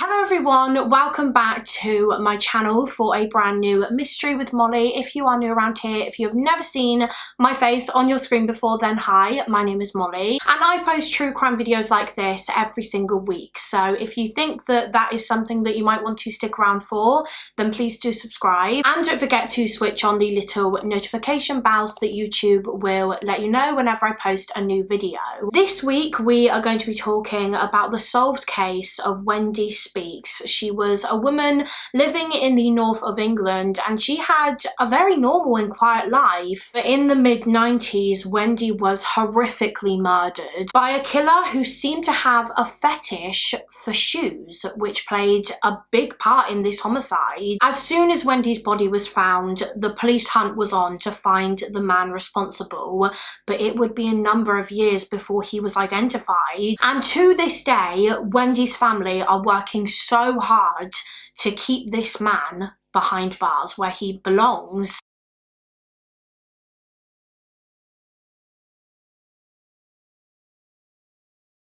Hello everyone, welcome back to my channel for a brand new mystery with Molly. If you are new around here, if you have never seen my face on your screen before, then hi, my name is Molly and I post true crime videos like this every single week. So if you think that that is something that you might want to stick around for, then please do subscribe and don't forget to switch on the little notification bells that YouTube will let you know whenever I post a new video. This week we are going to be talking about the solved case of Wendy Spees. She was a woman living in the north of England and she had a very normal and quiet life. But in the mid-90s, Wendy was horrifically murdered by a killer who seemed to have a fetish for shoes, which played a big part in this homicide. As soon as Wendy's body was found, the police hunt was on to find the man responsible, but it would be a number of years before he was identified. And to this day, Wendy's family are working so hard to keep this man behind bars where he belongs.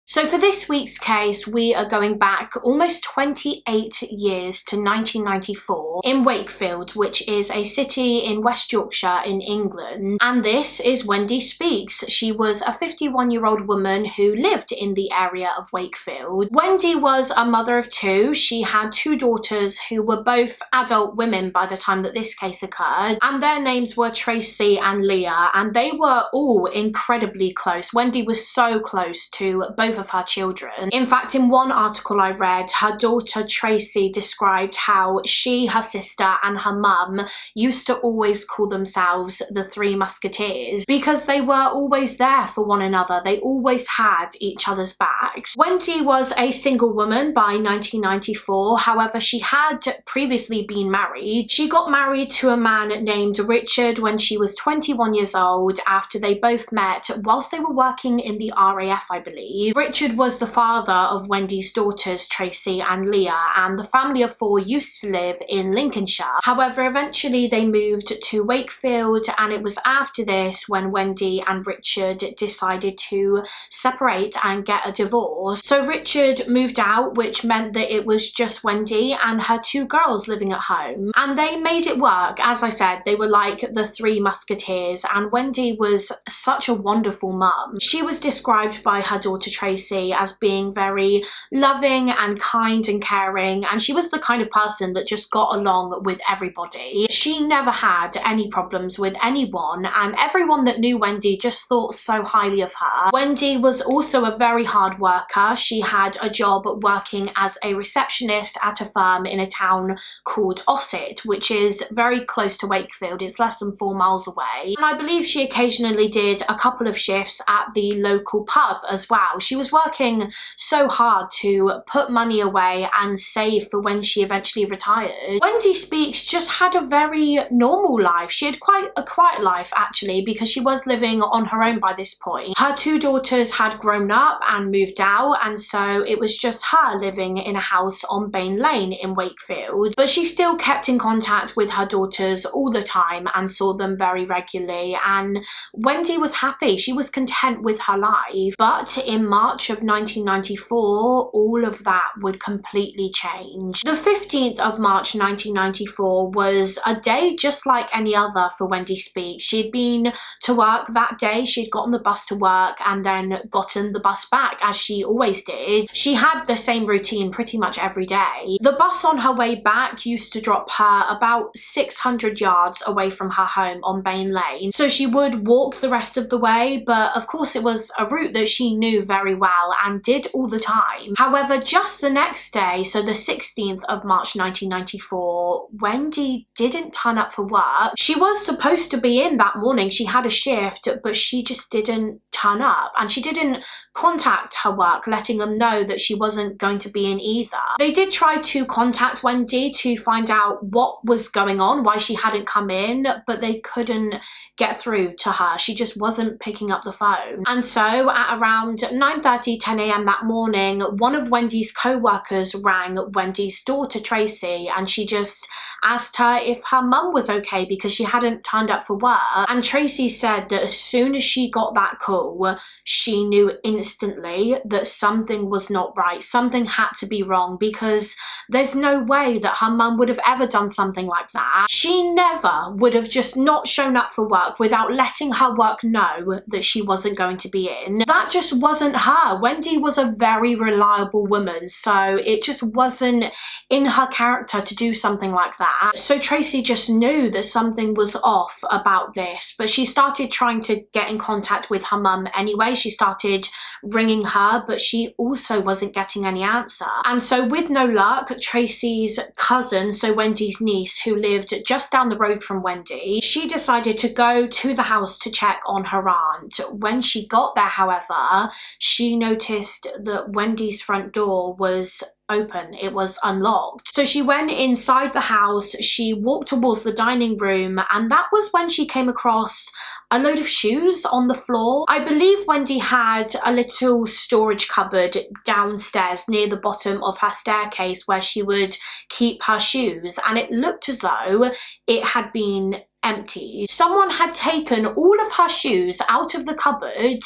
So for this week's case, we are going back almost 28 years to 1994 in Wakefield, which is a city in West Yorkshire in England. And this is Wendy Spees. She was a 51-year-old woman who lived in the area of Wakefield. Wendy was a mother of two. She had two daughters who were both adult women by the time that this case occurred. And their names were Tracey and Leah, and they were all incredibly close. Wendy was so close to both of her children. In fact, in one article I read, her daughter Tracey described how she, her sister and her mum used to always call themselves the Three Musketeers because they were always there for one another. They always had each other's backs. Wendy was a single woman by 1994. However, she had previously been married. She got married to a man named Richard when she was 21 years old after they both met whilst they were working in the RAF, I believe. Richard was the father of Wendy's daughters Tracey and Leah, and the family of four used to live in Lincolnshire. However, eventually they moved to Wakefield, and it was after this when Wendy and Richard decided to separate and get a divorce. So Richard moved out, which meant that it was just Wendy and her two girls living at home, and they made it work. As I said, they were like the Three Musketeers, and Wendy was such a wonderful mum. She was described by her daughter Tracey as being very loving and kind and caring, and she was the kind of person that just got along with everybody. She never had any problems with anyone, and everyone that knew Wendy just thought so highly of her. Wendy was also a very hard worker. She had a job working as a receptionist at a firm in a town called Ossett, which is very close to Wakefield. It's less than 4 miles away, and I believe she occasionally did a couple of shifts at the local pub as well. She was working so hard to put money away and save for when she eventually retired. Wendy Spees just had a very normal life. She had quite a quiet life actually, because she was living on her own by this point. Her two daughters had grown up and moved out, and so it was just her living in a house on Balne Lane in Wakefield. But she still kept in contact with her daughters all the time and saw them very regularly, and Wendy was happy. She was content with her life. But in March of 1994, all of that would completely change. The 15th of March 1994 was a day just like any other for Wendy Spees. She'd been to work that day. She'd gotten the bus to work and then gotten the bus back, as she always did. She had the same routine pretty much every day. The bus on her way back used to drop her about 600 yards away from her home on Balne Lane, so she would walk the rest of the way, but of course it was a route that she knew very well and did all the time. However, just the next day, so the 16th of March 1994, Wendy didn't turn up for work. She was supposed to be in that morning. She had a shift, but she just didn't turn up, and she didn't contact her work letting them know that she wasn't going to be in either. They did try to contact Wendy to find out what was going on, why she hadn't come in, but they couldn't get through to her. She just wasn't picking up the phone. And so at around 9:30 9:30, 10 a.m. that morning, one of Wendy's co-workers rang Wendy's daughter Tracey, and she just asked her if her mum was okay because she hadn't turned up for work. And Tracey said that as soon as she got that call, she knew instantly that something was not right. Something had to be wrong, because there's no way that her mum would have ever done something like that. She never would have just not shown up for work without letting her work know that she wasn't going to be in. That just wasn't her. Wendy was a very reliable woman, so it just wasn't in her character to do something like that. So Tracey just knew that something was off about this, but she started trying to get in contact with her mum anyway. She started ringing her, but she also wasn't getting any answer. And so with no luck, Tracey's cousin, so Wendy's niece, who lived just down the road from Wendy, she decided to go to the house to check on her aunt. When she got there, however, she noticed that Wendy's front door was open. It was unlocked. So she went inside the house, she walked towards the dining room, and that was when she came across a load of shoes on the floor. I believe Wendy had a little storage cupboard downstairs near the bottom of her staircase where she would keep her shoes, and it looked as though it had been empty. Someone had taken all of her shoes out of the cupboard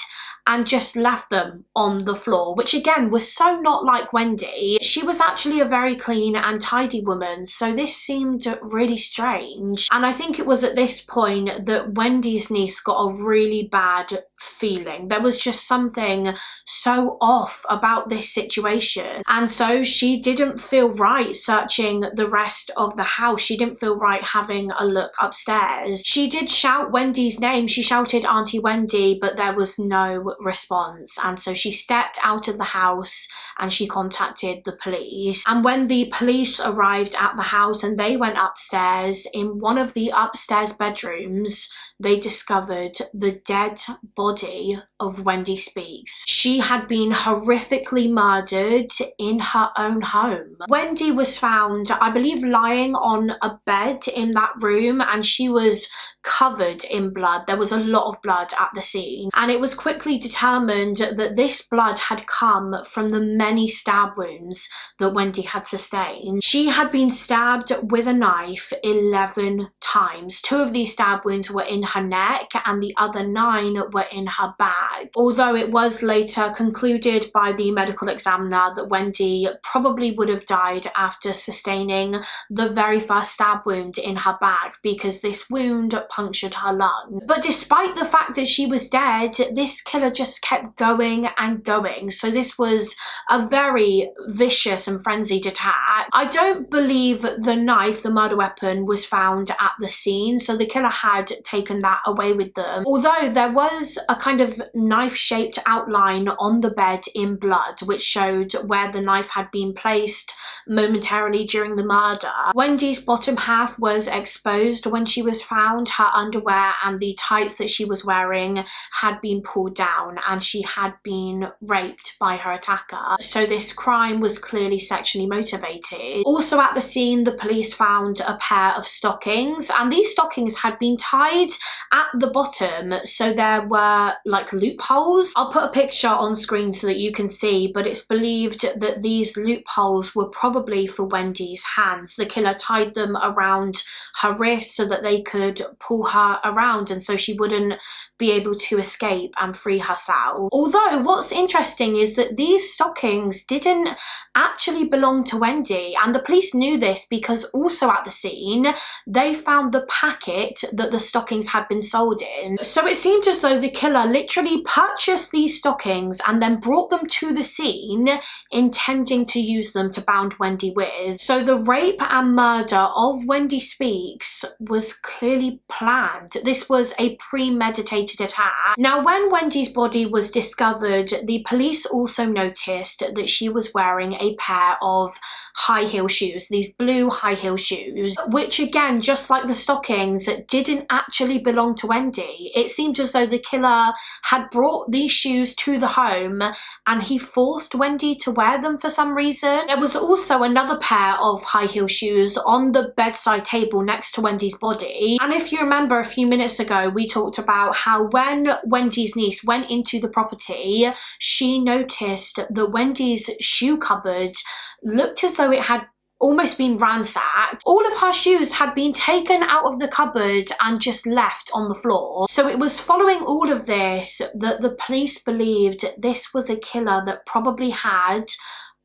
and just left them on the floor, which again was so not like Wendy. She was actually a very clean and tidy woman, so this seemed really strange. And I think it was at this point that Wendy's niece got a really bad feeling. There was just something so off about this situation, and so she didn't feel right searching the rest of the house. She didn't feel right having a look upstairs. She did shout Wendy's name. She shouted Auntie Wendy, but there was no response, and so she stepped out of the house and she contacted the police. And when the police arrived at the house and they went upstairs, in one of the upstairs bedrooms they discovered the dead body of Wendy Spees. She had been horrifically murdered in her own home. Wendy was found, I believe, lying on a bed in that room, and she was covered in blood. There was a lot of blood at the scene, and it was quickly determined that this blood had come from the many stab wounds that Wendy had sustained. She had been stabbed with a knife 11 times. 2 of these stab wounds were in her neck and the other 9 were in her back. Although it was later concluded by the medical examiner that Wendy probably would have died after sustaining the very first stab wound in her back, because this wound punctured her lung. But despite the fact that she was dead, this killer just kept going and going. So this was a very vicious and frenzied attack. I don't believe the knife, the murder weapon, was found at the scene, so the killer had taken that away with them. Although there was a kind of knife-shaped outline on the bed in blood, which showed where the knife had been placed momentarily during the murder. Wendy's bottom half was exposed when she was found. Her underwear and the tights that she was wearing had been pulled down, and she had been raped by her attacker. So this crime was clearly sexually motivated. Also at the scene, the police found a pair of stockings, and these stockings had been tied at the bottom, so there were like loopholes. I'll put a picture on screen so that you can see, but it's believed that these loopholes were probably for Wendy's hands. The killer tied them around her wrists so that they could pull her around, and so she wouldn't be able to escape and free herself. Although what's interesting is that these stockings didn't actually belong to Wendy, and the police knew this because also at the scene they found the packet that the stockings had been sold in. So it seemed as though the killer literally purchased these stockings and then brought them to the scene, intending to use them to bound Wendy with. So the rape and murder of Wendy Spees was clearly planned. This was a premeditated attack. Now, when Wendy's body was discovered, the police also noticed that she was wearing a pair of high heel shoes, these blue high heel shoes, which again, just like the stockings, didn't actually belong to Wendy. It seemed as though the killer had had brought these shoes to the home and he forced Wendy to wear them for some reason. There was also another pair of high heel shoes on the bedside table next to Wendy's body. And if you remember a few minutes ago, we talked about how when Wendy's niece went into the property, she noticed that Wendy's shoe cupboard looked as though it had almost been ransacked. All of her shoes had been taken out of the cupboard and just left on the floor. So it was following all of this that the police believed this was a killer that probably had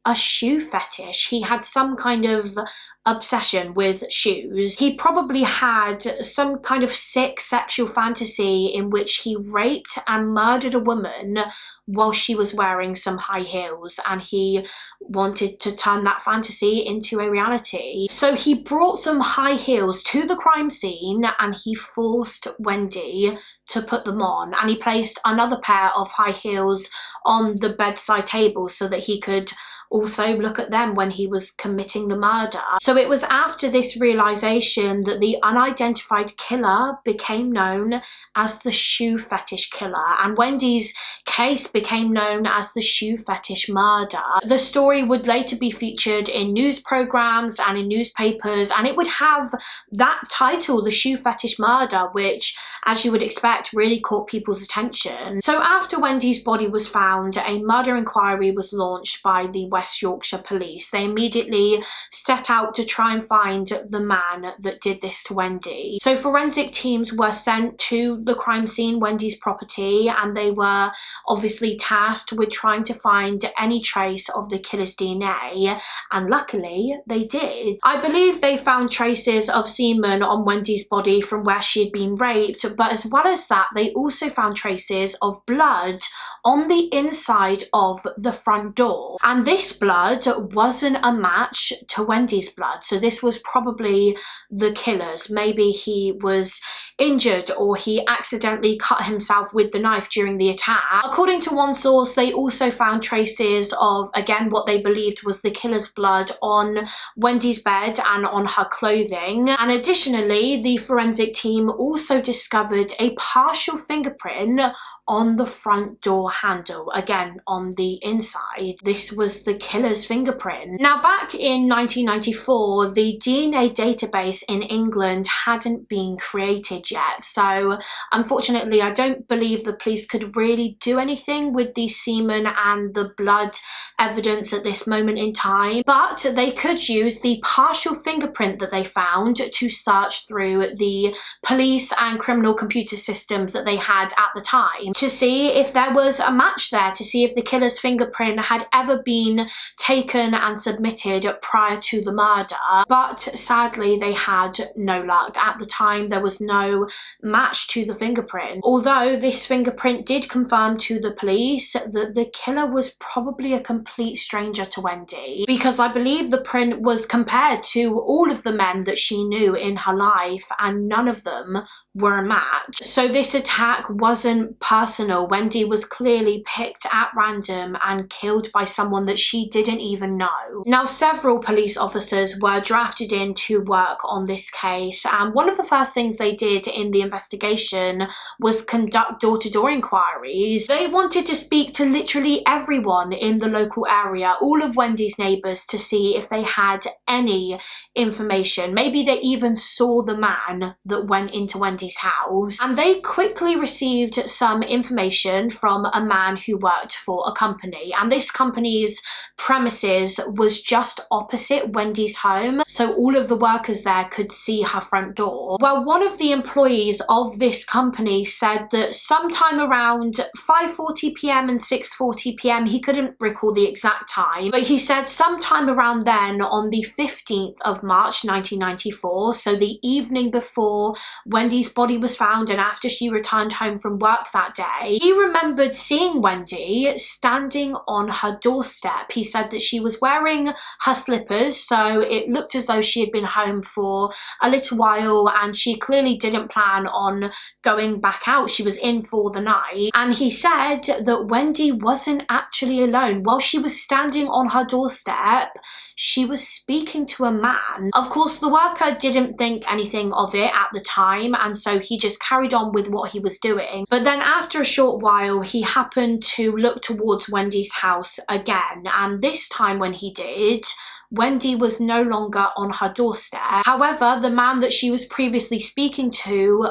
a shoe fetish. He had some kind of obsession with shoes. He probably had some kind of sick sexual fantasy in which he raped and murdered a woman while she was wearing some high heels, and he wanted to turn that fantasy into a reality. So he brought some high heels to the crime scene and he forced Wendy to put them on, and he placed another pair of high heels on the bedside table so that he could also look at them when he was committing the murder. So it was after this realization that the unidentified killer became known as the shoe fetish killer, and Wendy's case became known as the shoe fetish murder. The story would later be featured in news programs and in newspapers, and it would have that title, the shoe fetish murder, which, as you would expect, really caught people's attention. So after Wendy's body was found, a murder inquiry was launched by the West Yorkshire police. They immediately set out to try and find the man that did this to Wendy. So forensic teams were sent to the crime scene, Wendy's property, and they were obviously tasked with trying to find any trace of the killer's DNA, and luckily they did. I believe they found traces of semen on Wendy's body from where she had been raped, but as well as that, they also found traces of blood on the inside of the front door, and this blood wasn't a match to Wendy's blood. So this was probably the killer's. Maybe he was injured or he accidentally cut himself with the knife during the attack. According to one source, they also found traces of, again, what they believed was the killer's blood on Wendy's bed and on her clothing. And additionally, the forensic team also discovered a partial fingerprint on the front door handle, again on the inside. This was the killer's fingerprint. Now, back in 1994, the DNA database in England hadn't been created yet, so unfortunately I don't believe the police could really do anything with the semen and the blood evidence at this moment in time, but they could use the partial fingerprint that they found to search through the police and criminal computer systems that they had at the time to see if there was a match there, to see if the killer's fingerprint had ever been taken and submitted prior to the murder. But sadly they had no luck. At the time there was no match to the fingerprint, although this fingerprint did confirm to the police that the killer was probably a complete stranger to Wendy, because I believe the print was compared to all of the men that she knew in her life and none of them were a match. So this attack wasn't personal. Wendy was clearly picked at random and killed by someone that she didn't even know. Now, several police officers were drafted in to work on this case, and one of the first things they did in the investigation was conduct door-to-door inquiries. They wanted to speak to literally everyone in the local area, all of Wendy's neighbours, to see if they had any information. Maybe they even saw the man that went into Wendy's house, and they quickly received some information from a man who worked for a company, and this company's premises was just opposite Wendy's home, so all of the workers there could see her front door. Well, one of the employees of this company said that sometime around 5:40 p.m. and 6:40 p.m, he couldn't recall the exact time, but he said sometime around then on the 15th of March 1994, so the evening before Wendy's body was found and after she returned home from work that day, he remembered seeing Wendy standing on her doorstep. he said that she was wearing her slippers, so it looked as though she had been home for a little while and she clearly didn't plan on going back out. She was in for the night. And he said that Wendy wasn't actually alone. While she was standing on her doorstep, she was speaking to a man. Of course, the worker didn't think anything of it at the time, and so he just carried on with what he was doing. But then after a short while, he happened to look towards Wendy's house again, and this time when he did, Wendy was no longer on her doorstep. However, the man that she was previously speaking to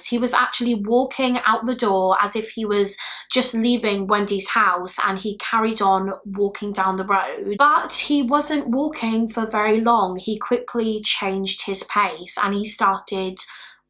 he was actually walking out the door as if he was just leaving Wendy's house, and he carried on walking down the road. But he wasn't walking for very long. He quickly changed his pace and he started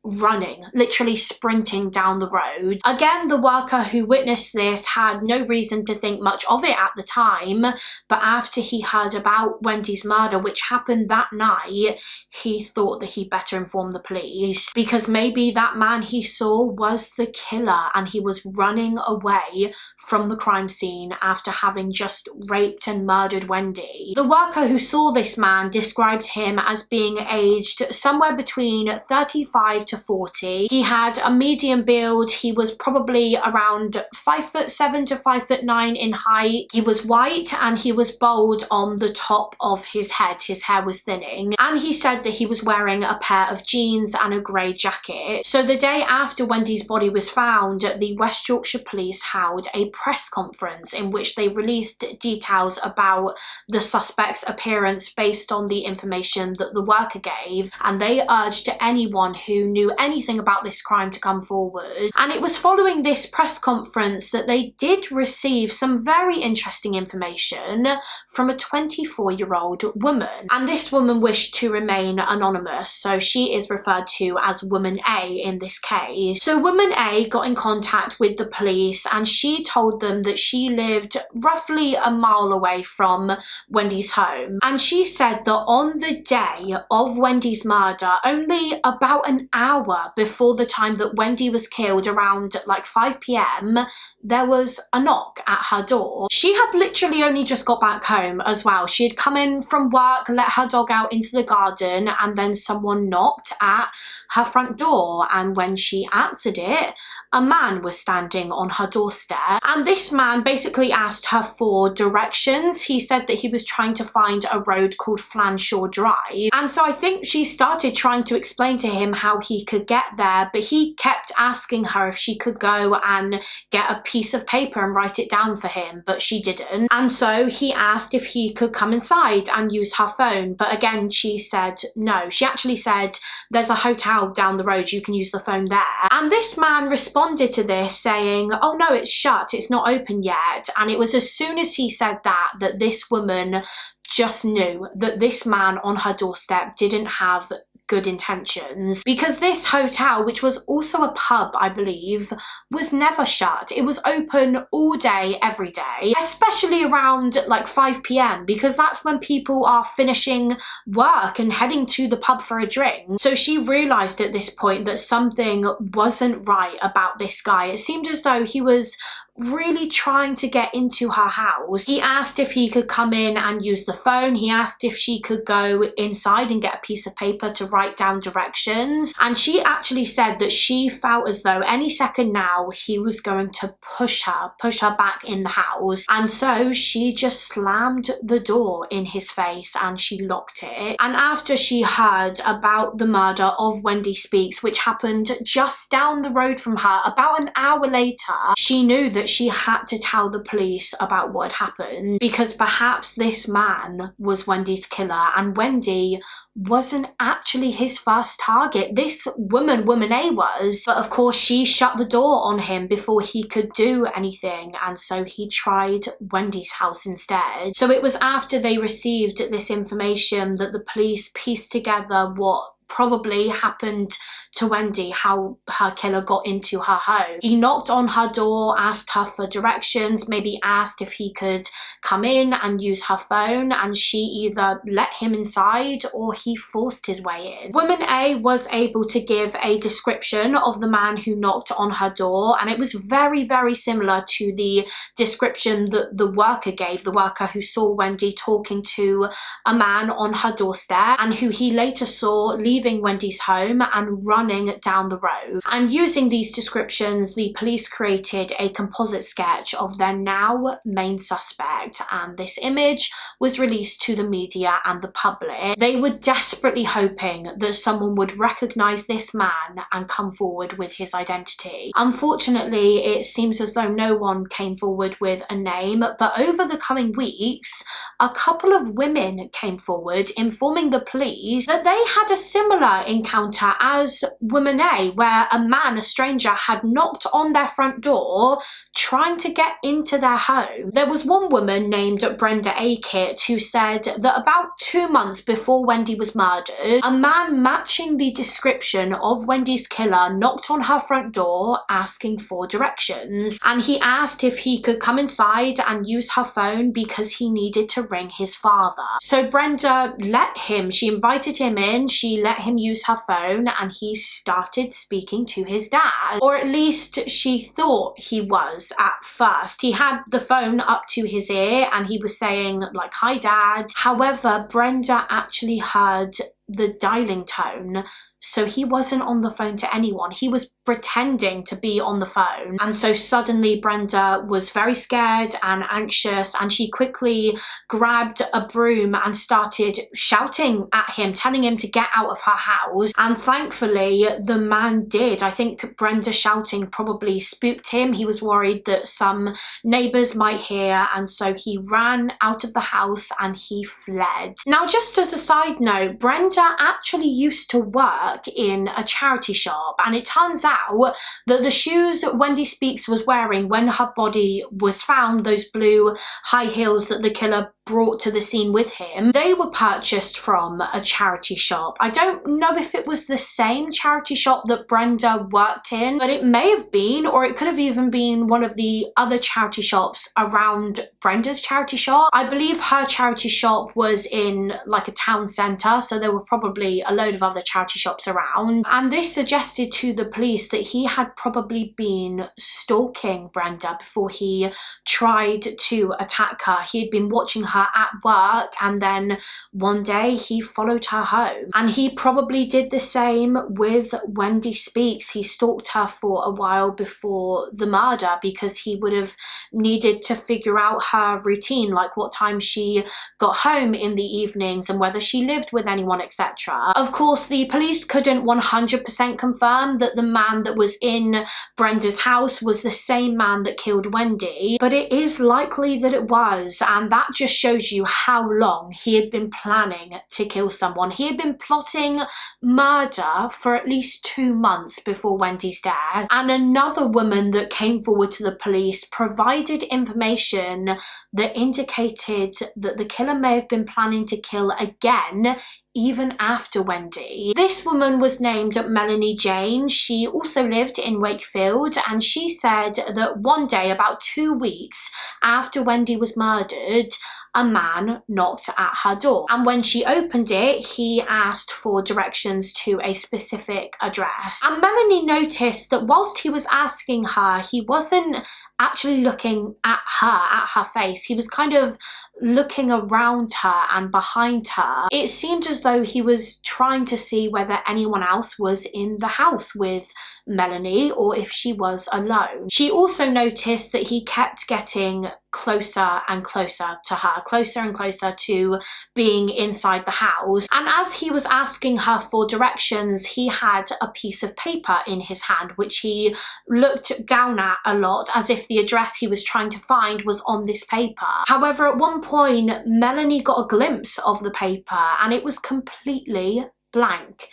running, literally sprinting down the road. Again, the worker who witnessed this had no reason to think much of it at the time, but after he heard about Wendy's murder, which happened that night, he thought that he better inform the police, because maybe that man he saw was the killer and he was running away from the crime scene after having just raped and murdered Wendy. The worker who saw this man described him as being aged somewhere between 35 to 40. He had a medium build. He was probably around 5'7" to 5'9" in height. He was white and he was bald on the top of his head. His hair was thinning, and he said that he was wearing a pair of jeans and a grey jacket. So the day after Wendy's body was found, the West Yorkshire Police held a press conference in which they released details about the suspect's appearance based on the information that the worker gave, and they urged anyone who knew anything about this crime to come forward. And it was following this press conference that they did receive some very interesting information from a 24-year-old woman, and this woman wished to remain anonymous, so she is referred to as Woman A in this case. So Woman A got in contact with the police and she told them that she lived roughly a mile away from Wendy's home, and she said that on the day of Wendy's murder, only about an hour before the time that Wendy was killed, around like 5 p.m, there was a knock at her door. She had literally only just got back home as well. She had come in from work, let her dog out into the garden, and then someone knocked at her front door, and when she answered it, a man was standing on her doorstep, and this man basically asked her for directions. He said that he was trying to find a road called Flanshaw Drive, and so I think she started trying to explain to him how he could get there, but he kept asking her if she could go and get a piece of paper and write it down for him, but she didn't. And so he asked if he could come inside and use her phone, but again she said no. She actually said, there's a hotel down the road, you can use the phone there. And this man responded to this saying, oh no, it's shut, it's not open yet. And it was as soon as he said that this woman just knew that this man on her doorstep didn't have good intentions, because this hotel, which was also a pub I believe, was never shut. It was open all day every day, especially around like 5 p.m, because that's when people are finishing work and heading to the pub for a drink. So she realized at this point that something wasn't right about this guy. It seemed as though he was really trying to get into her house. He asked if he could come in and use the phone. He asked if she could go inside and get a piece of paper to write down directions. And she actually said that she felt as though any second now he was going to push her back in the house. And so she just slammed the door in his face and she locked it. And after she heard about the murder of Wendy Spees, which happened just down the road from her about an hour later, she knew that she had to tell the police about what had happened, because perhaps this man was Wendy's killer and Wendy wasn't actually his first target. This woman A was, but of course she shut the door on him before he could do anything, and so he tried Wendy's house instead. So it was after they received this information that the police pieced together what probably happened to Wendy, how her killer got into her home. He knocked on her door, asked her for directions, maybe asked if he could come in and use her phone, and she either let him inside or he forced his way in. Woman A was able to give a description of the man who knocked on her door, and it was very, very similar to the description that the worker gave, the worker who saw Wendy talking to a man on her doorstep and who he later saw leaving Wendy's home and running down the road. And using these descriptions, the police created a composite sketch of their now main suspect, and this image was released to the media and the public. They were desperately hoping that someone would recognize this man and come forward with his identity. Unfortunately, it seems as though no one came forward with a name, but over the coming weeks, a couple of women came forward informing the police that they had a similar encounter as Woman A, where a man, a stranger, had knocked on their front door trying to get into their home. There was one woman named Brenda Akett who said that about 2 months before Wendy was murdered, a man matching the description of Wendy's killer knocked on her front door asking for directions, and he asked if he could come inside and use her phone because he needed to ring his father. So Brenda let him, she invited him in, she let him use her phone, and he started speaking to his dad, or at least she thought he was at first. He had the phone up to his ear and he was saying like, "Hi Dad." However, Brenda actually heard the dialing tone, so he wasn't on the phone to anyone. He was pretending to be on the phone. And so suddenly Brenda was very scared and anxious, and she quickly grabbed a broom and started shouting at him, telling him to get out of her house. And thankfully the man did. I think Brenda shouting probably spooked him. He was worried that some neighbours might hear, and so he ran out of the house and he fled. Now, just as a side note, Brenda actually used to work in a charity shop, and it turns out that the shoes Wendy Spees was wearing when her body was found, those blue high heels that the killer brought to the scene with him, they were purchased from a charity shop. I don't know if it was the same charity shop that Brenda worked in, but it may have been, or it could have even been one of the other charity shops around Brenda's charity shop. I believe her charity shop was in like a town centre, so there were probably a load of other charity shops around, and this suggested to the police that he had probably been stalking Brenda before he tried to attack her. He had been watching her at work, and then one day he followed her home, and he probably did the same with Wendy Spees. He stalked her for a while before the murder because he would have needed to figure out her routine, like what time she got home in the evenings and whether she lived with anyone, etc. Of course, the police couldn't 100% confirm that the man that was in Brenda's house was the same man that killed Wendy, but it is likely that it was, and that just shows you how long he had been planning to kill someone. He had been plotting murder for at least 2 months before Wendy's death, and another woman that came forward to the police provided information that indicated that the killer may have been planning to kill again even after Wendy. This woman was named Melanie Jayne. She also lived in Wakefield, and she said that one day, about 2 weeks after Wendy was murdered, a man knocked at her door, and when she opened it, he asked for directions to a specific address. And Melanie noticed that whilst he was asking her, he wasn't actually looking at her face. He was kind of looking around her and behind her. It seemed as though he was trying to see whether anyone else was in the house with Melanie or if she was alone. She also noticed that he kept getting closer and closer to her, closer and closer to being inside the house. And as he was asking her for directions, he had a piece of paper in his hand, which he looked down at a lot, as if the address he was trying to find was on this paper. However, at one point, Melanie got a glimpse of the paper and it was completely blank.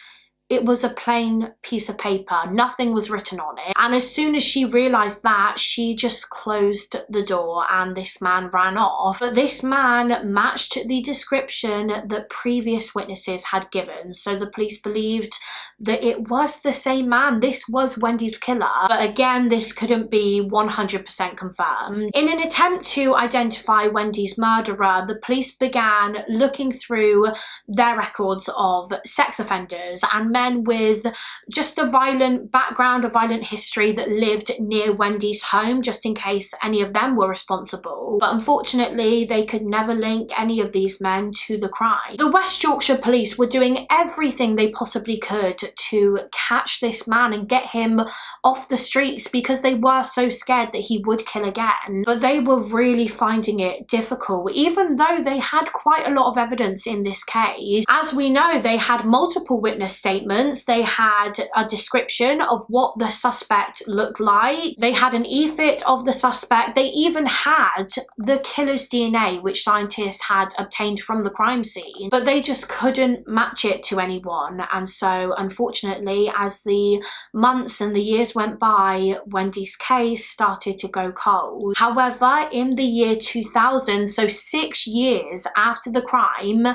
it was a plain piece of paper. Nothing was written on it. And as soon as she realised that, she just closed the door and this man ran off. But this man matched the description that previous witnesses had given. So the police believed that it was the same man. This was Wendy's killer. But again, this couldn't be 100% confirmed. In an attempt to identify Wendy's murderer, the police began looking through their records of sex offenders and men with just a violent background, a violent history that lived near Wendy's home, just in case any of them were responsible. But unfortunately, they could never link any of these men to the crime. The West Yorkshire police were doing everything they possibly could to catch this man and get him off the streets because they were so scared that he would kill again. But they were really finding it difficult, even though they had quite a lot of evidence in this case. As we know, they had multiple witness statements. They had a description of what the suspect looked like. They had an e-fit of the suspect. They even had the killer's DNA, which scientists had obtained from the crime scene, but they just couldn't match it to anyone. And so unfortunately, as the months and the years went by, Wendy's case started to go cold. However, in the year 2000, so 6 years after the crime,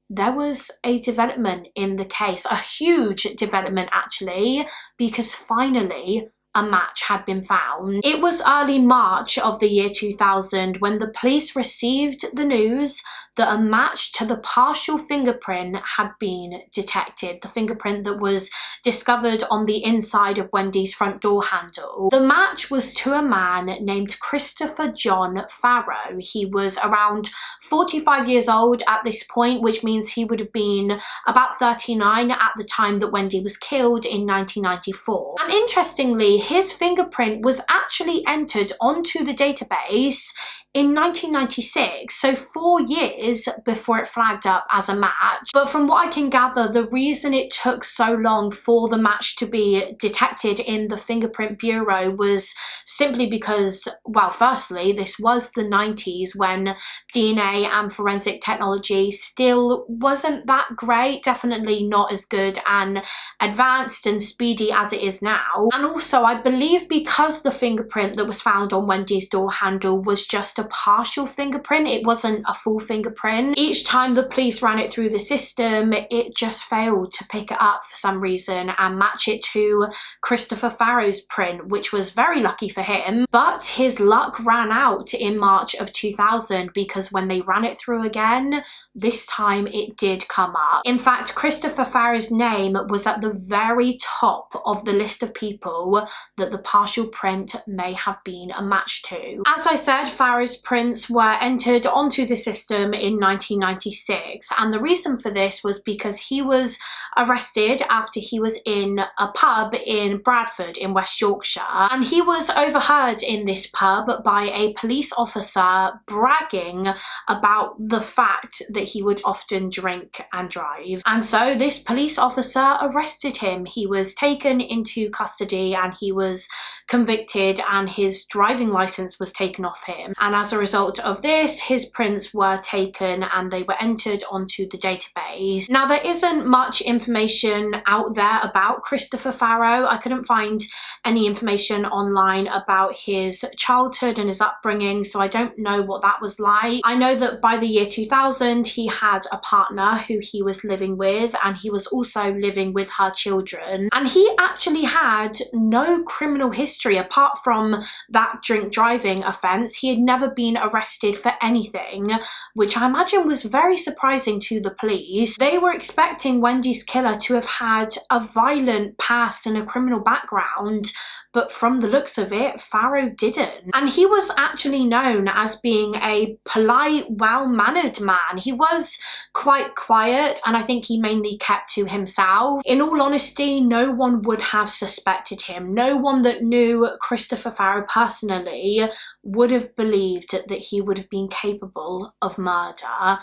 there was a development in the case, a huge development actually, because finally a match had been found. It was early March of the year 2000 when the police received the news that a match to the partial fingerprint had been detected, the fingerprint that was discovered on the inside of Wendy's front door handle. The match was to a man named Christopher John Farrow. He was around 45 years old at this point, which means he would have been about 39 at the time that Wendy was killed in 1994. And interestingly, his fingerprint was actually entered onto the database in 1996, so 4 years before it flagged up as a match. But from what I can gather, the reason it took so long for the match to be detected in the Fingerprint Bureau was simply because, well, firstly, this was the 90s when DNA and forensic technology still wasn't that great, definitely not as good and advanced and speedy as it is now. And also, I believe because the fingerprint that was found on Wendy's door handle was just a partial fingerprint, it wasn't a full fingerprint. Each time the police ran it through the system, it just failed to pick it up for some reason and match it to Christopher Farrow's print, which was very lucky for him. But his luck ran out in March of 2000 because when they ran it through again, this time it did come up. In fact, Christopher Farrow's name was at the very top of the list of people that the partial print may have been a match to. As I said, Farrow's prints were entered onto the system in 1996, and the reason for this was because he was arrested after he was in a pub in Bradford in West Yorkshire, and he was overheard in this pub by a police officer bragging about the fact that he would often drink and drive. And so this police officer arrested him. He was taken into custody and he was convicted, and his driving license was taken off him. And as a result of this, his prints were taken and they were entered onto the database. Now, there isn't much information out there about Christopher Farrow. I couldn't find any information online about his childhood and his upbringing, so I don't know what that was like. I know that by the year 2000, he had a partner who he was living with, and he was also living with her children. And he actually had no criminal history apart from that drink driving offence. He had never been arrested for anything, which I imagine was very surprising to the police. They were expecting Wendy's killer to have had a violent past and a criminal background, but from the looks of it, Farrow didn't. And he was actually known as being a polite, well-mannered man. He was quite quiet, and I think he mainly kept to himself. In all honesty, no one would have suspected him. No one that knew Christopher Farrow personally would have believed that he would have been capable of murder.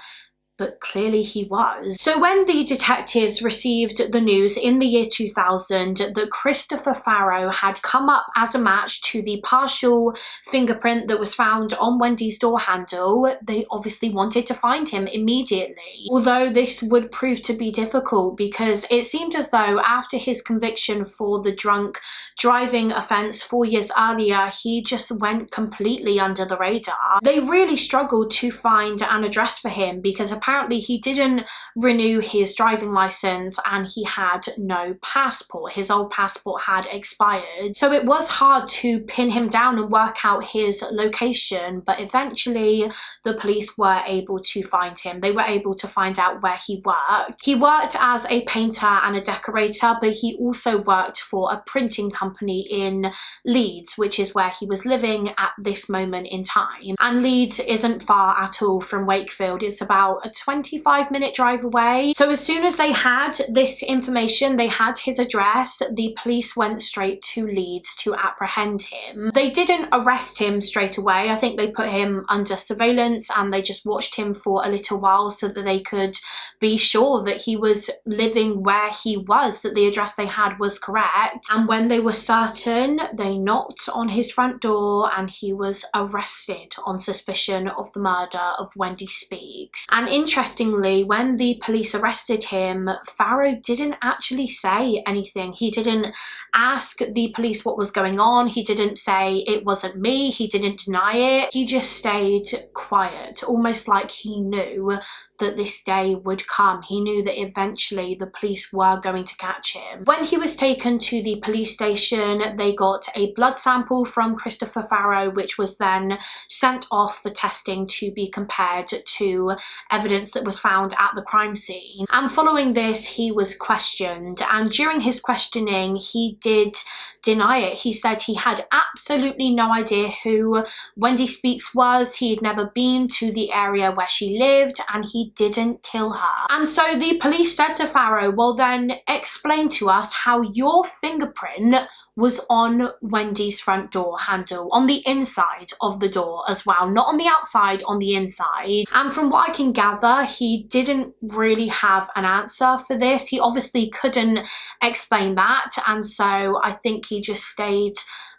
but clearly he was. So when the detectives received the news in the year 2000 that Christopher Farrow had come up as a match to the partial fingerprint that was found on Wendy's door handle, they obviously wanted to find him immediately. Although this would prove to be difficult because it seemed as though after his conviction for the drunk driving offence 4 years earlier, he just went completely under the radar. They really struggled to find an address for him because apparently he didn't renew his driving license and he had no passport. His old passport had expired. So it was hard to pin him down and work out his location, but eventually the police were able to find him. They were able to find out where he worked. He worked as a painter and a decorator, but he also worked for a printing company in Leeds, which is where he was living at this moment in time. And Leeds isn't far at all from Wakefield. It's about a 25-minute drive away. So as soon as they had this information, they had his address, the police went straight to Leeds to apprehend him. They didn't arrest him straight away. I think they put him under surveillance and they just watched him for a little while so that they could be sure that he was living where he was, that the address they had was correct. And when they were certain, they knocked on his front door and he was arrested on suspicion of the murder of Wendy Spees. And interestingly, when the police arrested him, Farrow didn't actually say anything. He didn't ask the police what was going on. He didn't say it wasn't me. He didn't deny it. He just stayed quiet, almost like he knew that this day would come. He knew that eventually the police were going to catch him. When he was taken to the police station, they got a blood sample from Christopher Farrow, which was then sent off for testing to be compared to evidence that was found at the crime scene. And following this, he was questioned, and during his questioning, he did deny it. He said he had absolutely no idea who Wendy Spees was. He had never been to the area where she lived, and he didn't kill her. And so the police said to Farrow, well then explain to us how your fingerprint was on Wendy's front door handle, on the inside of the door as well, not on the outside, on the inside. And from what I can gather, he didn't really have an answer for this. He obviously couldn't explain that, and so I think he just stayed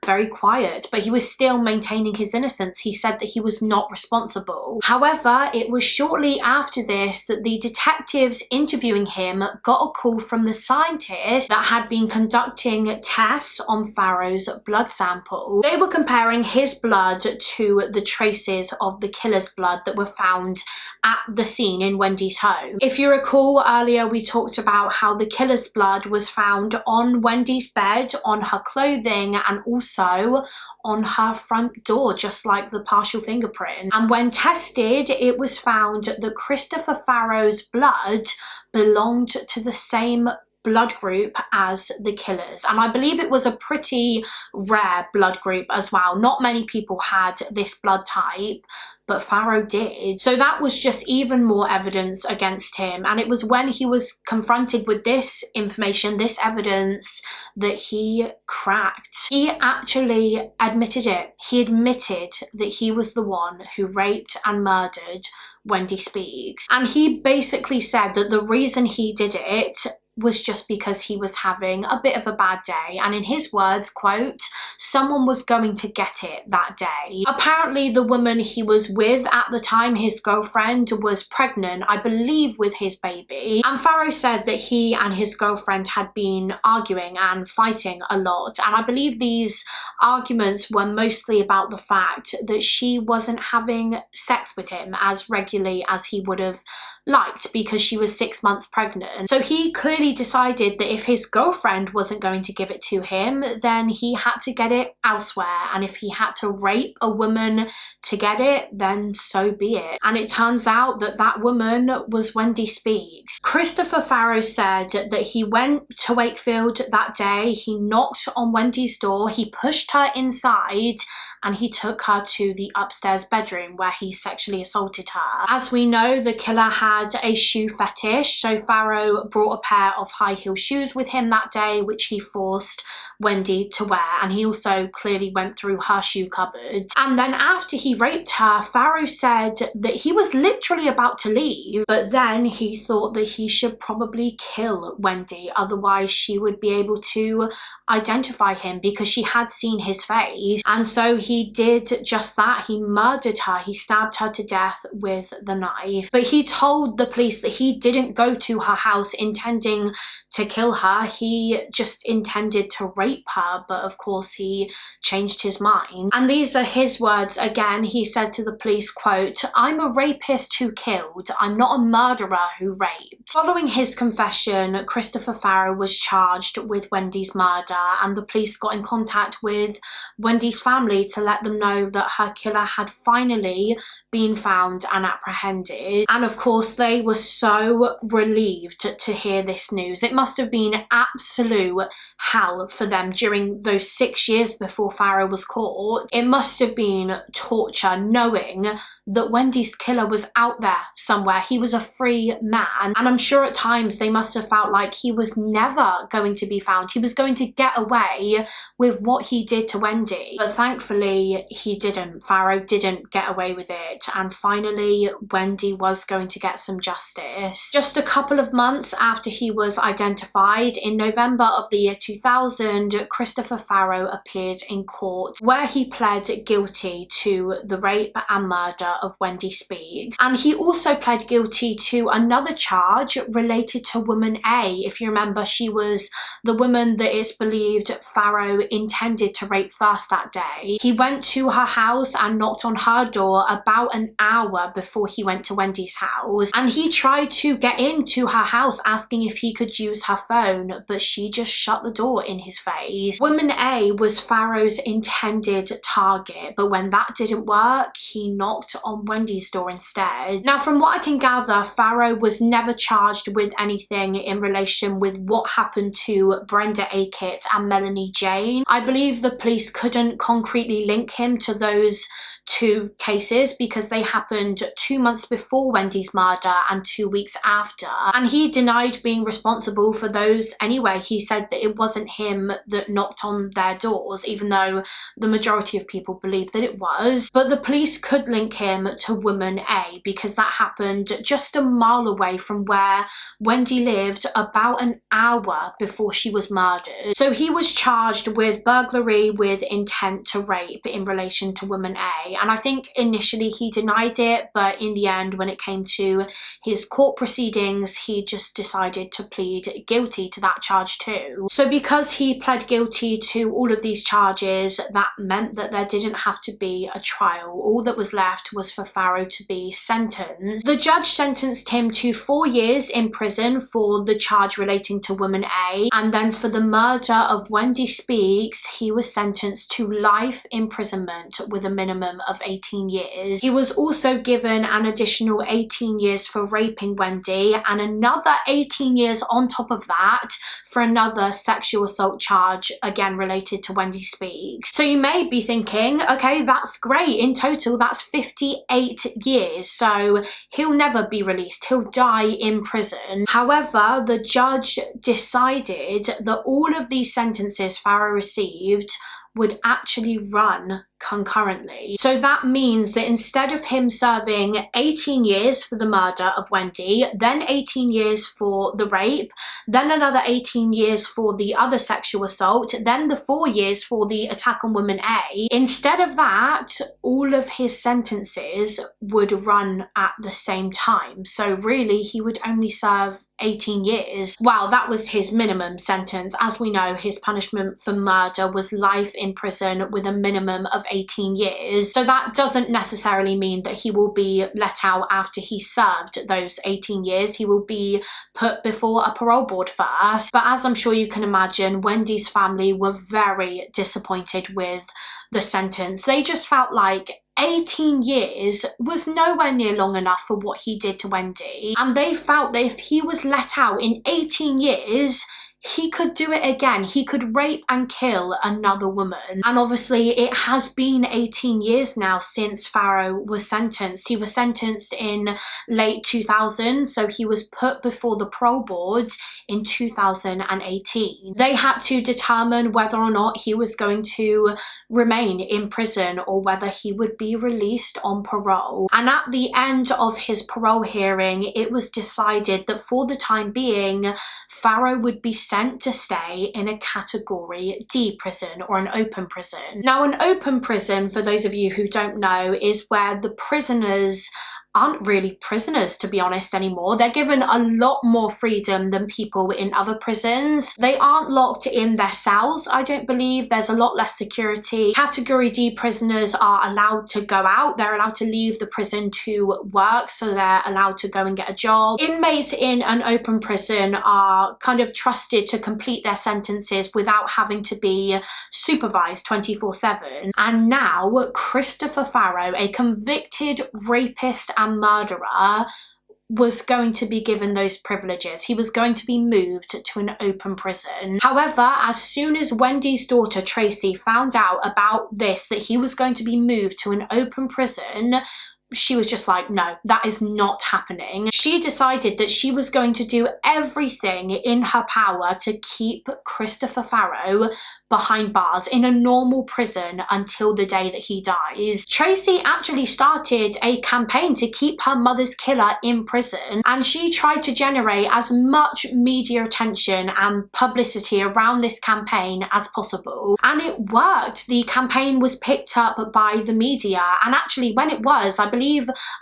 very quiet, but he was still maintaining his innocence. He said that he was not responsible. However, it was shortly after this that the detectives interviewing him got a call from the scientist that had been conducting tests on Farrow's blood sample. They were comparing his blood to the traces of the killer's blood that were found at the scene in Wendy's home. If you recall earlier, we talked about how the killer's blood was found on Wendy's bed, on her clothing, and also on her front door, just like the partial fingerprint. And when tested, it was found that Christopher Farrow's blood belonged to the same blood group as the killer's, and I believe it was a pretty rare blood group as well. Not many people had this blood type, but Farrow did. So that was just even more evidence against him, and it was when he was confronted with this information, this evidence, that he cracked. He actually admitted it. He admitted that he was the one who raped and murdered Wendy Spees, and he basically said that the reason he did it was just because he was having a bit of a bad day, and in his words, quote, someone was going to get it that day. Apparently the woman he was with at the time, his girlfriend, was pregnant, I believe with his baby, and Farrow said that he and his girlfriend had been arguing and fighting a lot, and I believe these arguments were mostly about the fact that she wasn't having sex with him as regularly as he would have liked because she was 6 months pregnant. So he clearly decided that if his girlfriend wasn't going to give it to him, then he had to get it elsewhere, and if he had to rape a woman to get it, then so be it. And it turns out that that woman was Wendy Spees. Christopher Farrow said that he went to Wakefield that day, he knocked on Wendy's door, he pushed her inside, and he took her to the upstairs bedroom where he sexually assaulted her. As we know, the killer had had a shoe fetish, so Farrow brought a pair of high heel shoes with him that day, which he forced Wendy to wear, and he also clearly went through her shoe cupboard. And then after he raped her, Farrow said that he was literally about to leave, but then he thought that he should probably kill Wendy, otherwise she would be able to identify him because she had seen his face. And so he did just that. He murdered her. He stabbed her to death with the knife. But he told the police that he didn't go to her house intending to kill her. He just intended to rape her, but of course he changed his mind. And these are his words again. He said to the police, quote, "I'm a rapist who killed. I'm not a murderer who raped." Following his confession, Christopher Farrow was charged with Wendy's murder, and the police got in contact with Wendy's family to let them know that her killer had finally been found and apprehended. And of course they were so relieved to hear this news. It must have been absolute hell for them during those 6 years before Farrow was caught. It must have been torture knowing that Wendy's killer was out there somewhere. He was a free man, and I'm sure at times they must have felt like he was never going to be found. He was going to get away with what he did to Wendy, but thankfully he didn't. Farrow didn't get away with it, and finally Wendy was going to get some justice. Just a couple of months after he was identified, in November of the year 2000, Christopher Farrow appeared in court where he pled guilty to the rape and murder of Wendy Spees, and he also pled guilty to another charge related to woman A. If you remember, she was the woman that it's believed Farrow intended to rape first that day. He went to her house and knocked on her door about an hour before he went to Wendy's house, and he tried to get into her house asking if he could use her phone, but she just shut the door in his face. Woman A was Farrow's intended target, but when that didn't work, he knocked on Wendy's door instead. Now, from what I can gather, Farrow was never charged with anything in relation with what happened to Brenda Ackett and Melanie Jayne. I believe the police couldn't concretely link him to those two cases because they happened 2 months before Wendy's murder and 2 weeks after, and he denied being responsible for those anyway. He said that it wasn't him that knocked on their doors, even though the majority of people believed that it was. But the police could link him to woman A because that happened just a mile away from where Wendy lived, about an hour before she was murdered. So he was charged with burglary with intent to rape in relation to woman A. And I think initially he denied it, but in the end, when it came to his court proceedings, he just decided to plead guilty to that charge too. So because he pled guilty to all of these charges, that meant that there didn't have to be a trial. All that was left was for Farrow to be sentenced. The judge sentenced him to 4 years in prison for the charge relating to woman A, and then for the murder of Wendy Spees, he was sentenced to life imprisonment with a minimum of 18 years. He was also given an additional 18 years for raping Wendy and another 18 years on top of that for another sexual assault charge, again related to Wendy Spees. So you may be thinking, okay, that's great. In total, that's 58 years. So he'll never be released. He'll die in prison. However, the judge decided that all of these sentences Farrow received would actually run concurrently. So that means that instead of him serving 18 years for the murder of Wendy, then 18 years for the rape, then another 18 years for the other sexual assault, then the 4 years for the attack on woman A, instead of that, all of his sentences would run at the same time. So really, he would only serve 18 years. Well, that was his minimum sentence. As we know, his punishment for murder was life in prison with a minimum of 18 years. So that doesn't necessarily mean that he will be let out after he served those 18 years. He will be put before a parole board first. But as I'm sure you can imagine, Wendy's family were very disappointed with the sentence. They just felt like 18 years was nowhere near long enough for what he did to Wendy, and they felt that if he was let out in 18 years, he could do it again. He could rape and kill another woman. And obviously it has been 18 years now since Farrow was sentenced. He was sentenced in late 2000, so he was put before the parole board in 2018. They had to determine whether or not he was going to remain in prison or whether he would be released on parole. And at the end of his parole hearing, it was decided that for the time being, Farrow would be sent to stay in a Category D prison, or an open prison. Now, an open prison, for those of you who don't know, is where the prisoners aren't really prisoners, to be honest, anymore. They're given a lot more freedom than people in other prisons. They aren't locked in their cells, I don't believe. There's a lot less security. Category D prisoners are allowed to go out. They're allowed to leave the prison to work, so they're allowed to go and get a job. Inmates in an open prison are kind of trusted to complete their sentences without having to be supervised 24/7. And now Christopher Farrow, a convicted rapist and murderer, was going to be given those privileges. He was going to be moved to an open prison. However, as soon as Wendy's daughter Tracey found out about this, that he was going to be moved to an open prison, she was just like, no, that is not happening. She decided that she was going to do everything in her power to keep Christopher Farrow behind bars in a normal prison until the day that he dies. Tracey actually started a campaign to keep her mother's killer in prison, and she tried to generate as much media attention and publicity around this campaign as possible. And it worked. The campaign was picked up by the media, and actually when it was, I believe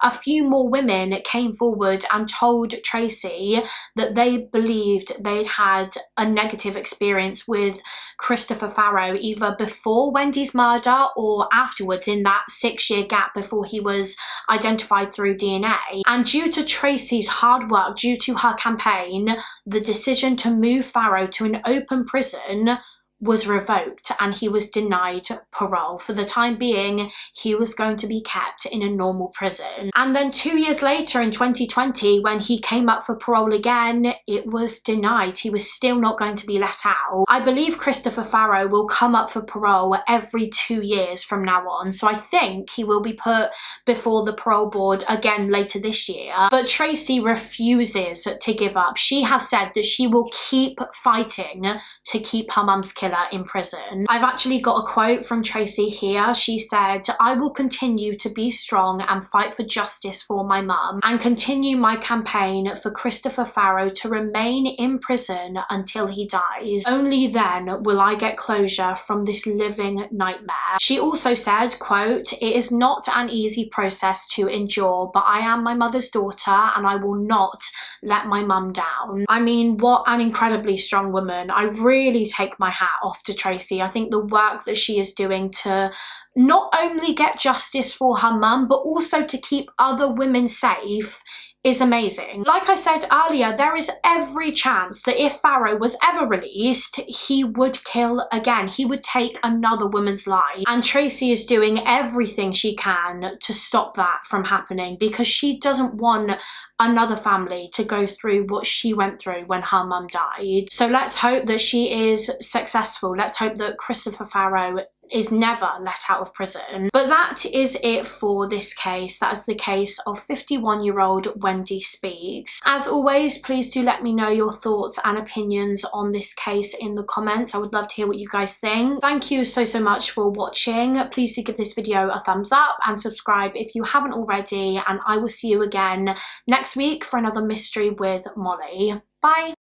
a few more women came forward and told Tracey that they believed they'd had a negative experience with Christopher Farrow, either before Wendy's murder or afterwards, in that 6-year gap before he was identified through DNA. And due to Tracey's hard work, due to her campaign, the decision to move Farrow to an open prison was revoked, and he was denied parole. For the time being, he was going to be kept in a normal prison. And then 2 years later, in 2020, when he came up for parole again, it was denied. He was still not going to be let out. I believe Christopher Farrow will come up for parole every 2 years from now on, so I think he will be put before the parole board again later this year. But Tracey refuses to give up. She has said that she will keep fighting to keep her mum's killer in prison. I've actually got a quote from Tracey here. She said, "I will continue to be strong and fight for justice for my mum, and continue my campaign for Christopher Farrow to remain in prison until he dies. Only then will I get closure from this living nightmare." She also said, quote, "It is not an easy process to endure, but I am my mother's daughter and I will not let my mum down." I mean, what an incredibly strong woman. I really take my hat off to Tracey. I think the work that she is doing to not only get justice for her mum, but also to keep other women safe is amazing. Like I said earlier, there is every chance that if Farrow was ever released, he would kill again. He would take another woman's life. And Tracey is doing everything she can to stop that from happening, because she doesn't want another family to go through what she went through when her mum died. So let's hope that she is successful. Let's hope that Christopher Farrow is never let out of prison. But that is it for this case. That is the case of 51-year-old Wendy Spees. As always, please do let me know your thoughts and opinions on this case in the comments. I would love to hear what you guys think. Thank you so much for watching. Please do give this video a thumbs up and subscribe if you haven't already, and I will see you again next week for another mystery with Molly. Bye!